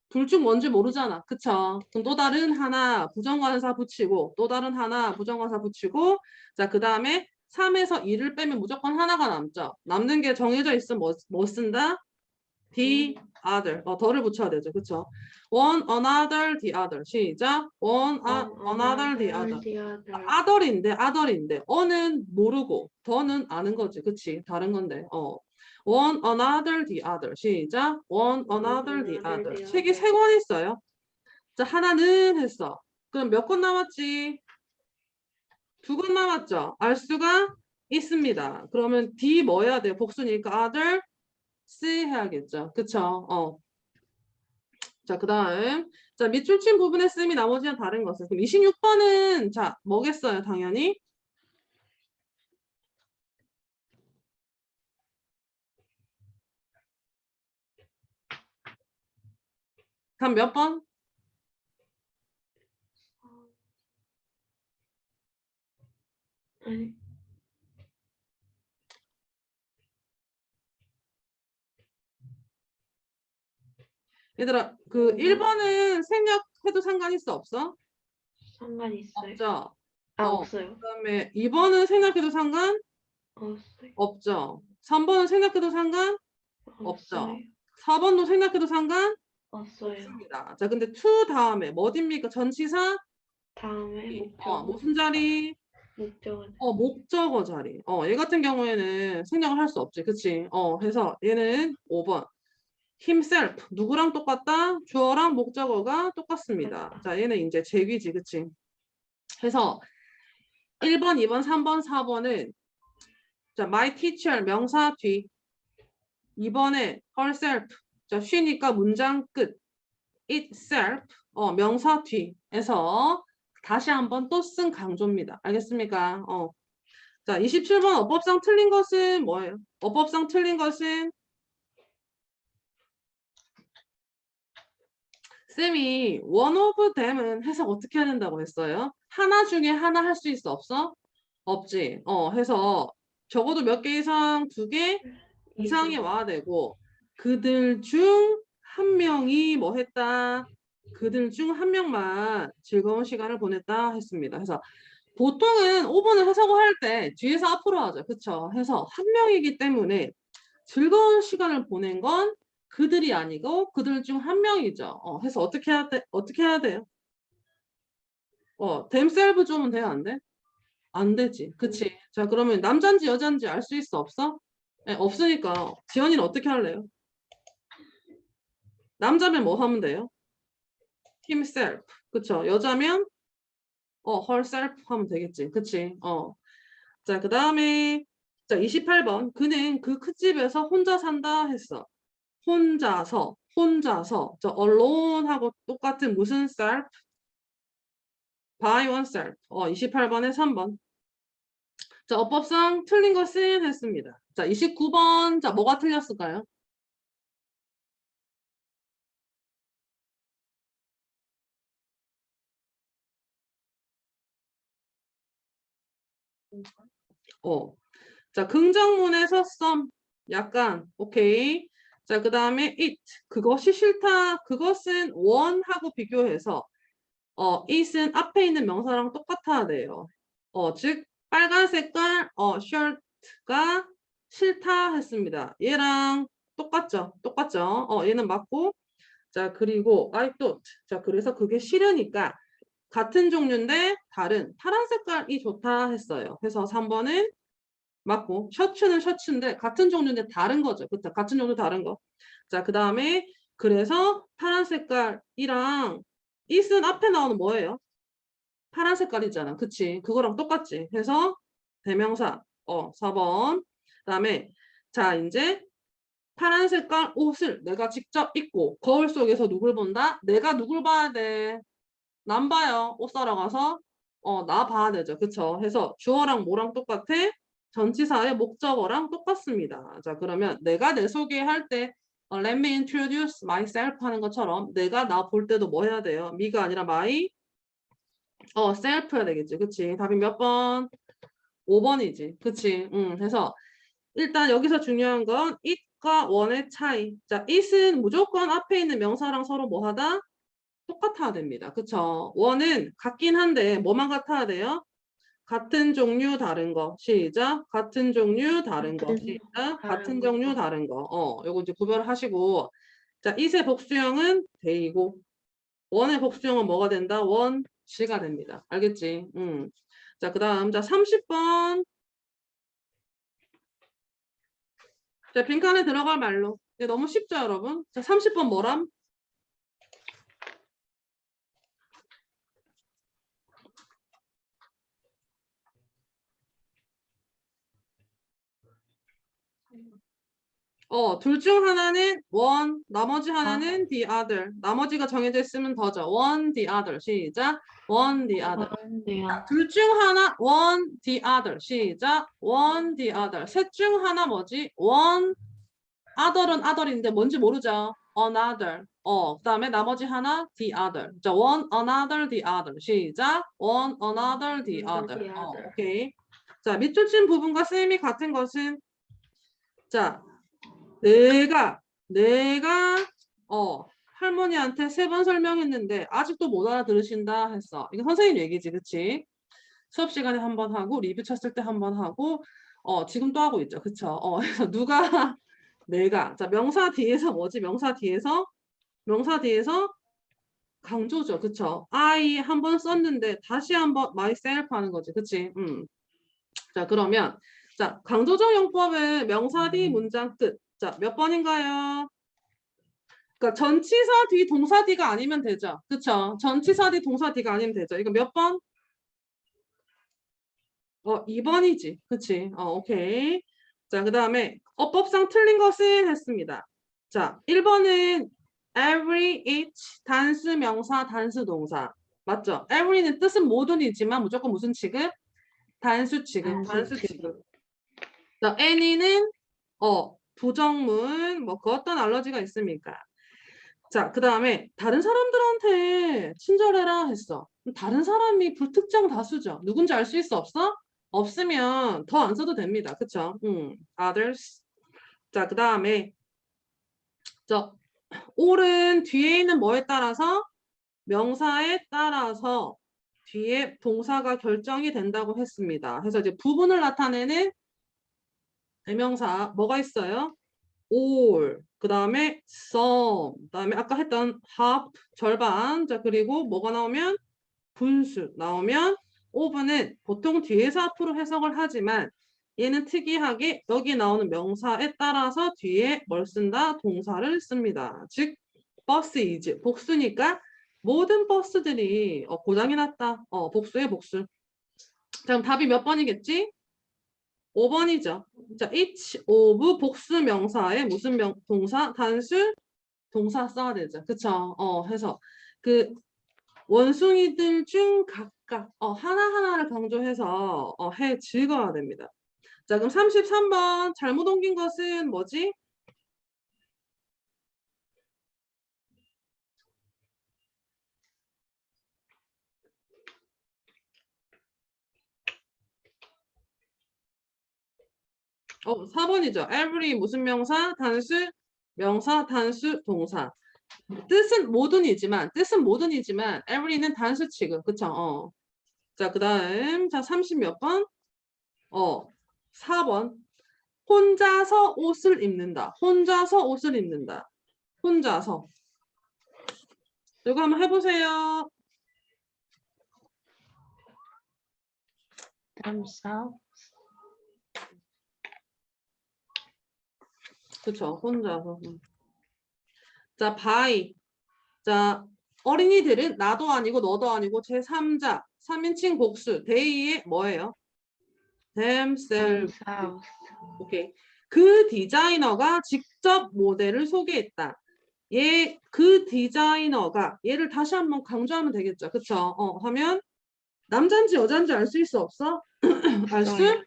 둘 중 뭔지 모르잖아. 그쵸? 그럼 또 다른 하나 부정관사 붙이고 또 다른 하나 부정관사 붙이고 자, 그 다음에 3에서 2를 빼면 무조건 하나가 남죠. 남는 게 정해져 있으면 뭐 쓴다? the other. 더를 붙여야 되죠. 그쵸? one another the other. 시작. one another the other. other인데 어는 모르고 더는 아는 거지. 그치? 다른 건데. one another the other. 시작. one another the other. 책이 3권 있어요. 자, 하나는 했어. 그럼 몇 권 남았지? 2권 남았죠? 알 수가 있습니다. 그러면 D 뭐 해야 돼요? 복수니까 other C 해야겠죠. 그쵸? 자, 그 다음. 자, 밑줄 친 부분에 쓰임이 나머지는 다른 것을. 그럼 26번은 자, 뭐겠어요? 당연히. 그럼 몇 번? 아니 얘들아, 그 5번? 1번은 생략해도 상관 있어? 없어? 상관 있어요? 없죠? 없어요. 그다음에 2번은 생략해도 상관? 없어요. 없죠. 3번은 생략해도 상관? 없죠. 없어요. 4번도 생략해도 상관? 없어요. 없습니다. 자, 근데 to 다음에 뭐 어딥니까? 전치사? 다음에 목적 무슨 자리? 목적은 목적어 자리. 얘 같은 경우에는 생략을 할 수 없지. 그치? 해서 얘는 5번. himself. 누구랑 똑같다? 주어랑 목적어가 똑같습니다. 똑같다. 자, 얘는 이제 제귀지. 그치? 해서 1번, 2번, 3번, 4번은 자, my teacher 명사 뒤. 2번에 herself. 자, 쉬니까 문장 끝. itself. 명사 뒤에서 다시 한번 또 쓴 강조입니다. 알겠습니까? 자, 27번 어법상 틀린 것은 뭐예요? 어법상 틀린 것은 쌤이 one of them은 해석 어떻게 해야 된다고 했어요? 하나 중에 하나 할 수 있어? 없어? 없지. 해서 적어도 몇 개 이상, 2개 이상이 와야 되고 그들 중 한 명이 뭐 했다? 그들 중 한 명만 즐거운 시간을 보냈다 했습니다. 그래서 보통은 5번을 해석을 할 때 뒤에서 앞으로 하죠. 그쵸? 해서 한 명이기 때문에 즐거운 시간을 보낸 건 그들이 아니고 그들 중 한 명이죠. 해서 어떻게 해야 돼? 어떻게 해야 돼요? themselves 좀은 돼야 안 돼? 안 되지. 그치? 자, 그러면 남잔지 여잔지 알 수 있어? 없어? 네, 없으니까 지연이는 어떻게 할래요? 남자면 뭐 하면 돼요? himself. 그쵸? 여자면 herself 하면 되겠지. 그치? 자, 그 다음에 자, 28번. 그는 그 큰 집에서 혼자 산다 했어. 혼자서. 저 alone 하고 똑같은 무슨 self? by oneself. 28번에 3번. 자, 어법상 틀린 것은 했습니다. 자, 29번. 자, 뭐가 틀렸을까요? 자, 긍정문에서 some. 약간, 오케이. 자, 그 다음에 it. 그것이 싫다. 그것은 one하고 비교해서 it은 앞에 있는 명사랑 똑같아야 돼요. 즉, 빨간 색깔, shirt가 싫다 했습니다. 얘랑 똑같죠? 얘는 맞고. 자, 그리고 I thought. 자, 그래서 그게 싫으니까 같은 종류인데 다른 파란 색깔이 좋다 했어요. 그래서 3번은 맞고 셔츠는 셔츠인데 같은 종류인데 다른 거죠. 그쵸? 같은 종류 다른 거. 자, 그 다음에 그래서 파란 색깔이랑 it은 앞에 나오는 뭐예요? 파란 색깔이잖아. 그치? 그거랑 똑같지. 해서 대명사 4번. 그 다음에 자, 이제 파란 색깔 옷을 내가 직접 입고 거울 속에서 누굴 본다? 내가 누굴 봐야 돼? 남 봐요. 옷 사러 가서 나 봐야 되죠. 그쵸? 해서 주어랑 뭐랑 똑같아? 전치사의 목적어랑 똑같습니다. 자, 그러면 내가 내 소개할 때 let me introduce myself 하는 것처럼 내가 나 볼 때도 뭐 해야 돼요? me가 아니라 my self 해야 되겠지. 그치? 답이 몇 번? 5번이지. 그치? 그래서 일단 여기서 중요한 건 it it과 one의 차이. 자, it은 무조건 앞에 있는 명사랑 서로 뭐 하다? 똑같아야 됩니다. 그쵸? one은 같긴 한데 뭐만 같아야 돼요? 같은 종류 다른 거. 시작. 같은 종류 다른 거. 같은 시작. 같은 다른 종류 거. 다른 거. 요거 이제 구별하시고. 자, it의 복수형은 they이고 one의 복수형은 뭐가 된다? one, she가 됩니다. 알겠지? 자, 그다음 자 30번. 자, 빈칸에 들어갈 말로. 이게 너무 쉽죠, 여러분? 자, 30번 뭐람? 둘 중 하나는 one, 나머지 하나는 the other. 나머지가 정해져 있으면 더죠. one, the other. 시작. one, the other. 원데요. 둘 중 하나 one, the other. 시작. one, the other. 셋 중 하나 뭐지? one, other은 other인데 뭔지 모르죠. another. 그다음에 나머지 하나 the other. 자, one, another, the other. 시작. one, another, the other. the other. 오케이. 자, 밑줄 친 부분과 셈이 같은 것은 자, 내가 할머니한테 3번 설명했는데 아직도 못 알아들으신다 했어. 이거 선생님 얘기지, 그치? 수업 시간에 한 번 하고 리뷰 쳤을 때 한 번 하고 지금 또 하고 있죠, 그쵸? 그래서 누가 내가 자 명사 뒤에서 뭐지? 명사 뒤에서 강조죠, 그쵸? I 한 번 썼는데 다시 한번 myself 하는 거지, 그치? 자 그러면 자 강조적 용법은 명사 뒤 문장 끝. 자 몇 번인가요? 그러니까 전치사 뒤 동사 뒤가 아니면 되죠. 그쵸? 전치사 뒤 동사 뒤가 아니면 되죠. 이거 몇 번? 2번이지. 그치? 오케이. 자, 그 다음에 어법상 틀린 것은 했습니다. 자, 1번은 every, each, 단수 명사, 단수 동사. 맞죠? every는 뜻은 모든이지만 무조건 무슨 취급? 단수 취급, 단수 취급. 자, any는 부정문, 뭐 그 어떤 알러지가 있습니까? 자, 그 다음에 다른 사람들한테 친절해라 했어. 다른 사람이 불특정 다수죠. 누군지 알 수 있어 없어? 없으면 더 안 써도 됩니다. 그쵸? others. 자, 그 다음에 all은 뒤에 있는 뭐에 따라서? 명사에 따라서 뒤에 동사가 결정이 된다고 했습니다. 그래서 이제 부분을 나타내는 대명사 뭐가 있어요? all, 그 다음에 some, 그 다음에 아까 했던 half, 절반, 자 그리고 뭐가 나오면 분수 나오면 of는 보통 뒤에서 앞으로 해석을 하지만 얘는 특이하게 여기 나오는 명사에 따라서 뒤에 뭘 쓴다? 동사를 씁니다. 즉 버스 is 복수니까 모든 버스들이 고장이 났다. 복수의 복수. 자, 그럼 답이 몇 번이겠지? 5번이죠. 자, each of 복수 명사에 무슨 동사? 단수? 동사 써야 되죠. 그쵸? 해서 그 원숭이들 중 각각 하나하나를 강조해서 해 즐거워야 됩니다. 자, 그럼 33번 잘못 옮긴 것은 뭐지? 어, 4번이죠. every 무슨 명사? 단수? 명사, 단수, 동사. 뜻은 모든이지만 every는 단수 취급. 그쵸? 자, 그 다음 자 30 몇 번? 4번. 혼자서 옷을 입는다. 혼자서 옷을 입는다. 혼자서. 이거 한번 해보세요. themselves. 그쵸, 혼자서. 자, by. 자, 어린이들은 나도 아니고 너도 아니고 제3자, 3인칭 복수, they의 뭐예요? themselves. themselves. 오케이. 그 디자이너가 직접 모델을 소개했다. 그 디자이너가 얘를 다시 한번 강조하면 되겠죠. 그쵸? 하면 남잔지 여잔지 알 수 있어 없어? 알 수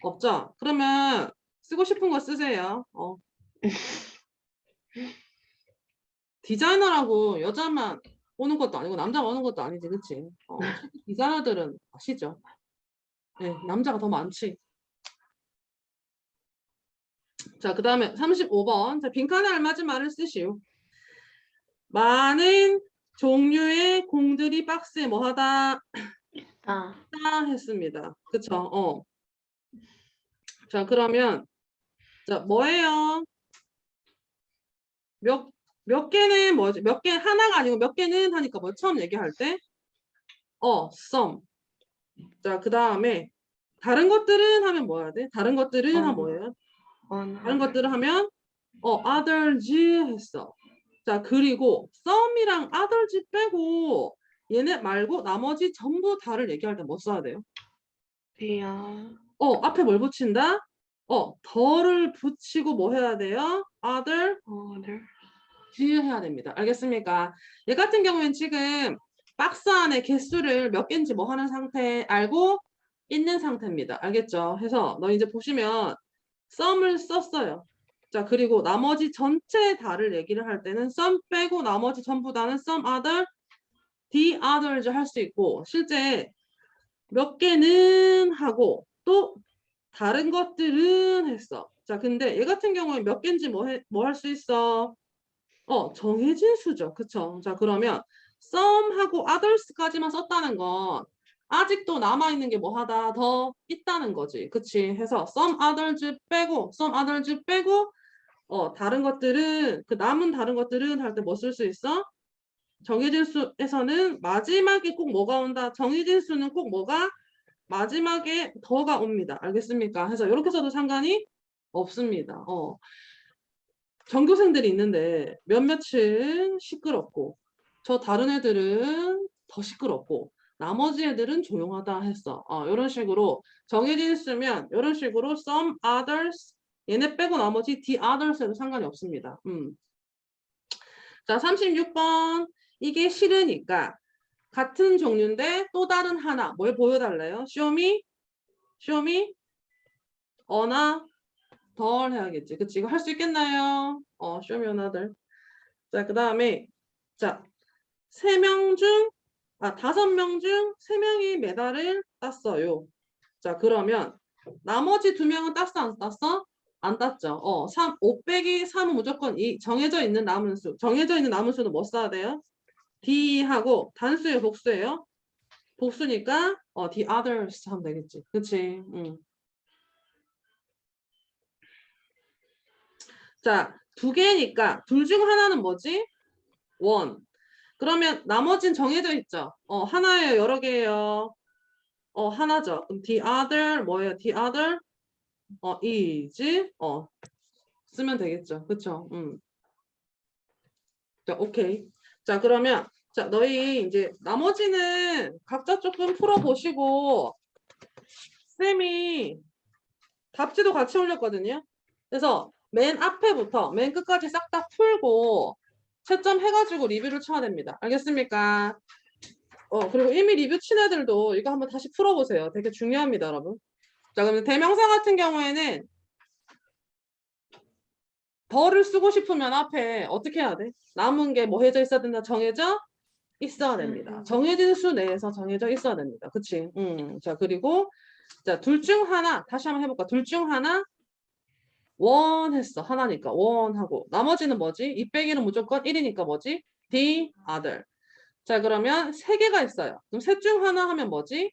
없죠. 그러면 쓰고 싶은 거 쓰세요. 디자이너라고 여자만 오는 것도 아니고 남자가 오는 것도 아니지, 그치? 디자이너들은 아시죠? 네, 남자가 더 많지. 자, 그 다음에 35번. 자, 빈칸에 알맞은 말을 쓰시오. 많은 종류의 공들이 박스에 뭐 하다 아, 했습니다. 그쵸? 자, 그러면 자, 뭐예요? 몇 개는 뭐지? 몇 개 하나가 아니고 몇 개는 하니까 뭐 처음 얘기할 때 some. 자, 그 다음에 다른 것들은 하면 뭐 해야 돼? 다른 것들은 하면 뭐예요? 다른 것들을 하면 others 했어. 자, 그리고 some이랑 others 빼고 얘네 말고 나머지 전부 다를 얘기할 때 뭐 써야 돼요? 비야, 앞에 뭘 붙인다? 더를 붙이고 뭐 해야 돼요? other order, 해야 됩니다. 알겠습니까? 얘 같은 경우에는 지금 박스 안에 개수를 몇 개인지 뭐 하는 상태 알고 있는 상태입니다. 알겠죠? 해서 너 이제 보시면 썸을 썼어요. 자, 그리고 나머지 전체 다를 얘기를 할 때는 썸 빼고 나머지 전부 다는 some other, the others 할 수 있고 실제 몇 개는 하고 또 다른 것들은 했어. 자, 근데 얘 같은 경우에 몇 개인지 뭐 할 수 있어? 정해진 수죠. 그쵸? 자, 그러면 some하고 others까지만 썼다는 건 아직도 남아있는 게 뭐 하다 더 있다는 거지. 그치? 해서 some others 빼고 다른 것들은 그 남은 다른 것들은 할 때 뭐 쓸 수 있어? 정해진 수에서는 마지막에 꼭 뭐가 온다. 정해진 수는 꼭 뭐가 마지막에 더가 옵니다. 알겠습니까? 해서 이렇게 써도 상관이 없습니다. 전교생들이 있는데 몇몇은 시끄럽고 저 다른 애들은 더 시끄럽고 나머지 애들은 조용하다 했어. 이런 식으로 정해진 수면 이런 식으로 some others 얘네 빼고 나머지 the others에도 상관이 없습니다. 자, 36번 이게 싫으니까 같은 종류인데 또 다른 하나 뭘 보여달래요? show me 어나 덜 해야겠지. 그치? 이거 할 수 있겠나요? show me another. 자, 그 다음에 자, 5명 중 3명 메달을 땄어요. 자, 그러면 나머지 2명은 땄어, 안 땄어? 안 땄죠. 5 빼기 3은 무조건 정해져 있는 남은 수. 정해져 있는 남은 수는 뭐 써야 돼요? D하고 단수예요, 복수예요? 복수니까 the others 하면 되겠지. 그치? 자, 2개니까 둘 중 하나는 뭐지? 원. 그러면 나머지는 정해져 있죠. 하나예요, 여러 개예요. 하나죠. 그럼 the other 뭐예요? the other is 쓰면 되겠죠. 그쵸? 자, 오케이. 자, 그러면 자, 너희 이제 나머지는 각자 조금 풀어 보시고 쌤이 답지도 같이 올렸거든요. 그래서 맨 앞에부터 맨 끝까지 싹 다 풀고 채점 해가지고 리뷰를 쳐야 됩니다. 알겠습니까? 그리고 이미 리뷰 친 애들도 이거 한번 다시 풀어보세요. 되게 중요합니다, 여러분. 자, 그러면 대명사 같은 경우에는 더를 쓰고 싶으면 앞에 어떻게 해야 돼? 남은 게 뭐 해져 있어야 된다? 정해져 있어야 됩니다. 정해진 수 내에서 정해져 있어야 됩니다. 그치? 자, 그리고 자, 둘 중 하나 다시 한번 해볼까? 둘 중 하나 원 했어. 하나니까 원 하고 나머지는 뭐지? 2 빼기는 무조건 1이니까 뭐지? the other. 자, 그러면 3개가 있어요. 그럼 셋 중 하나 하면 뭐지?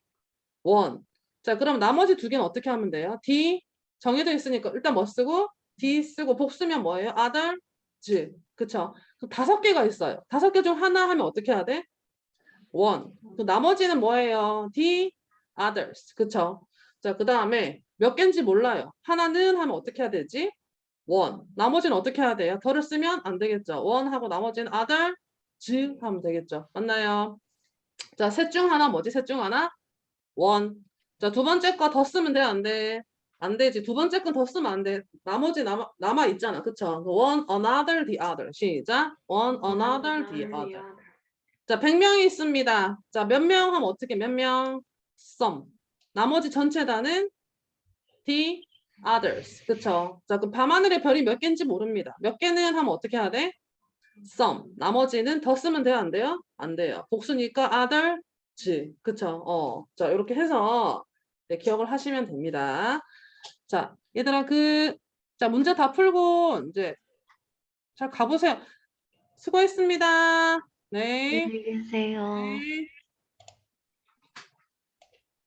원. 자, 그럼 나머지 2개는 어떻게 하면 돼요? D 정해져 있으니까 일단 뭐 쓰고 D 쓰고 복수면 뭐예요? others. 그쵸? 그럼 5개가 있어요. 5개 중 하나 하면 어떻게 해야 돼? 원. 그 나머지는 뭐예요? The others. 그쵸? 자, 그 다음에 몇 개인지 몰라요. 하나는 하면 어떻게 해야 되지? 원. 나머지는 어떻게 해야 돼요? 더를 쓰면 안 되겠죠. 원 하고 나머지는 others 하면 되겠죠. 맞나요? 자, 셋 중 하나 뭐지? 셋 중 하나? 원. 자, 두 번째 거 더 쓰면 돼? 안 돼? 안 되지. 두 번째 건 더 쓰면 안 돼. 나머지 남아 있잖아. 그쵸? one, another, the other. 시작. one, another, the other. 자, 100명이 있습니다. 자, 몇 명 하면 어떻게? 몇 명? some. 나머지 전체다는 the others. 그쵸? 자, 그럼 밤하늘의 별이 몇 개인지 모릅니다. 몇 개는 하면 어떻게 해야 돼? some. 나머지는 더 쓰면 돼요? 안 돼요? 안 돼요. 복수니까 others. 그쵸? 자, 이렇게 해서 네, 기억을 하시면 됩니다. 자, 얘들아, 자, 문제 다 풀고 이제 잘 가보세요. 수고했습니다. 네. 안녕히 계세요. 네.